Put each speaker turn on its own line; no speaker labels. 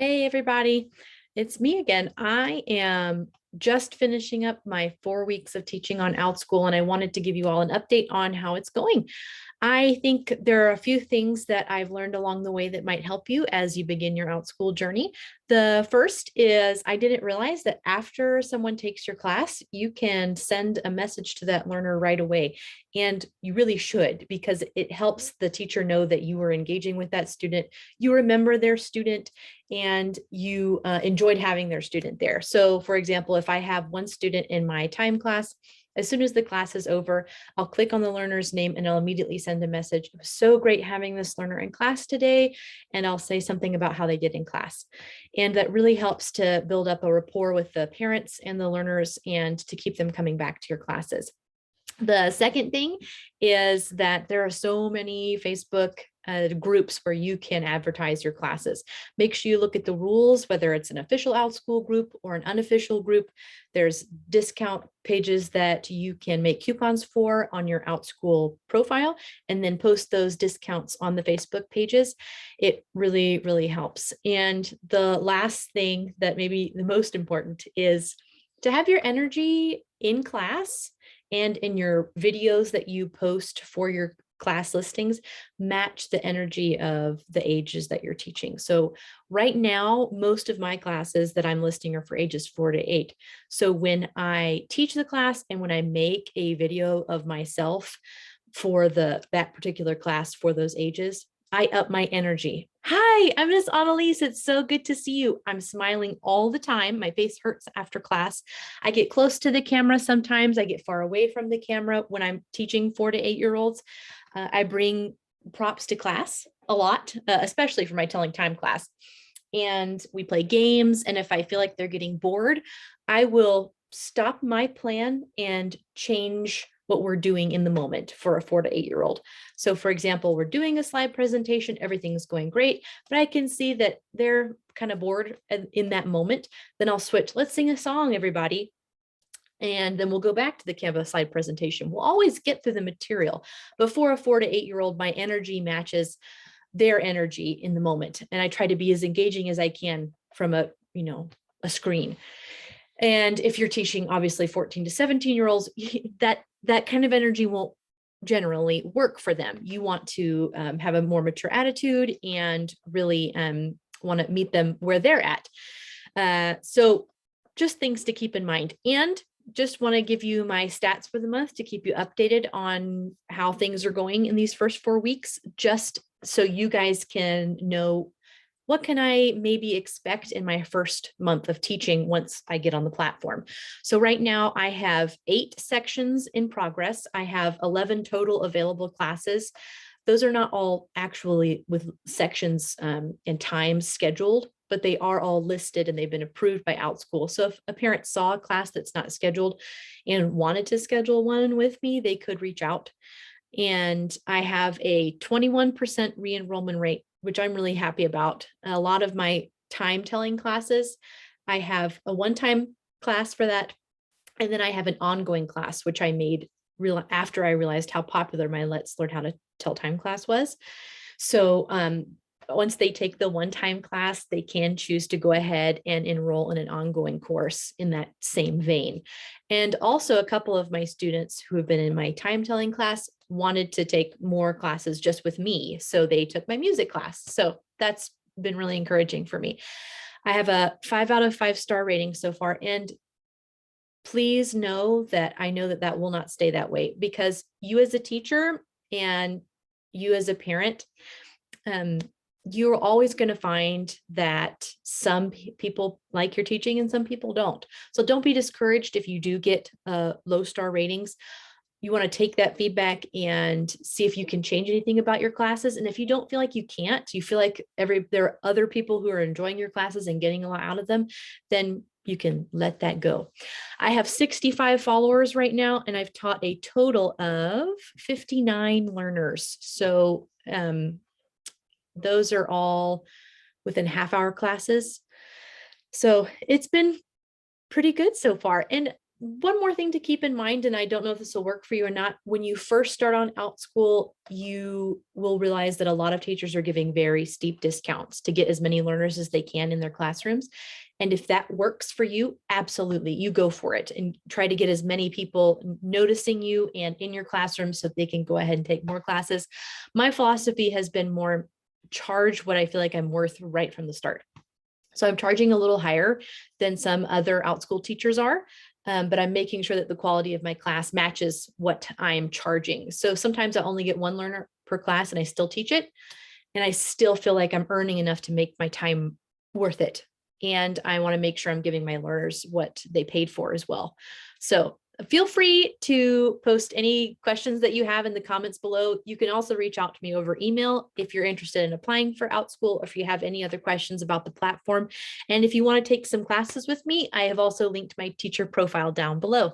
Hey, everybody. It's me again. I am just finishing up my 4 weeks of teaching on Outschool, and I wanted to give you all an update on how it's going. I think there are a few things that I've learned along the way that might help you as you begin your Outschool journey. The first is I didn't realize that after someone takes your class, you can send a message to that learner right away. And you really should, because it helps the teacher know that you were engaging with that student, you remember their student, and you enjoyed having their student there. So for example, if I have one student in my time class, as soon as the class is over, I'll click on the learner's name and I'll immediately send a message. It was so great having this learner in class today. And I'll say something about how they did in class. And that really helps to build up a rapport with the parents and the learners and to keep them coming back to your classes. The second thing is that there are so many Facebook groups where you can advertise your classes. Make sure you look at the rules, whether it's an official Outschool group or an unofficial group. There's discount pages that you can make coupons for on your Outschool profile and then post those discounts on the Facebook pages. It really, really helps. And the last thing that maybe the most important is to have your energy in class and in your videos that you post for your class listings match the energy of the ages that you're teaching. So right now, most of my classes that I'm listing are for ages 4 to 8. So when I teach the class and when I make a video of myself for that particular class for those ages, I up my energy. Hi, I'm Miss Anneliese. It's so good to see you. I'm smiling all the time. My face hurts after class. I get close to the camera sometimes. I get far away from the camera when I'm teaching 4 to 8-year-olds. I bring props to class a lot, especially for my telling time class. And we play games. And if I feel like they're getting bored, I will stop my plan and change what we're doing in the moment for a 4 to 8-year-old. So for example, we're doing a slide presentation, everything's going great, but I can see that they're kind of bored in that moment. Then I'll switch. Let's sing a song, everybody. And then we'll go back to the Canvas slide presentation. We'll always get through the material. But for a 4 to 8-year-old, my energy matches their energy in the moment. And I try to be as engaging as I can from a screen. And if you're teaching obviously 14 to 17-year-olds, that kind of energy won't generally work for them. You want to have a more mature attitude and really want to meet them where they're at. So just things to keep in mind. And just want to give you my stats for the month to keep you updated on how things are going in these first 4 weeks, just so you guys can know what can I maybe expect in my first month of teaching once I get on the platform. So right now I have 8 sections in progress. I have 11 total available classes. Those are not all actually with sections and times scheduled, but they are all listed and they've been approved by Outschool. So if a parent saw a class that's not scheduled and wanted to schedule one with me, they could reach out. And I have a 21% re-enrollment rate, which I'm really happy about. A lot of my time telling classes, I have a one-time class for that. And then I have an ongoing class, which I made after I realized how popular my Let's Learn How to Tell Time class was. So once they take the one-time class, they can choose to go ahead and enroll in an ongoing course in that same vein. And also a couple of my students who have been in my time telling class wanted to take more classes just with me. So they took my music class. So that's been really encouraging for me. I have a 5 out of 5 star rating so far. And please know that I know that that will not stay that way, because you as a teacher and you as a parent, you're always going to find that some people like your teaching and some people don't. So don't be discouraged if you do get low star ratings. You want to take that feedback and see if you can change anything about your classes. And if you don't feel like you can't, you feel like there are other people who are enjoying your classes and getting a lot out of them, then you can let that go. I have 65 followers right now, and I've taught a total of 59 learners. So those are all within half-hour classes. So it's been pretty good so far. And one more thing to keep in mind, and I don't know if this will work for you or not, when you first start on Outschool, you will realize that a lot of teachers are giving very steep discounts to get as many learners as they can in their classrooms. And if that works for you, absolutely, you go for it and try to get as many people noticing you and in your classroom so they can go ahead and take more classes. My philosophy has been more charge what I feel like I'm worth right from the start. So I'm charging a little higher than some other Outschool teachers are, but I'm making sure that the quality of my class matches what I'm charging. So sometimes I only get one learner per class and I still teach it. And I still feel like I'm earning enough to make my time worth it. And I want to make sure I'm giving my learners what they paid for as well. So feel free to post any questions that you have in the comments below. You can also reach out to me over email if you're interested in applying for Outschool, or if you have any other questions about the platform. And if you want to take some classes with me, I have also linked my teacher profile down below.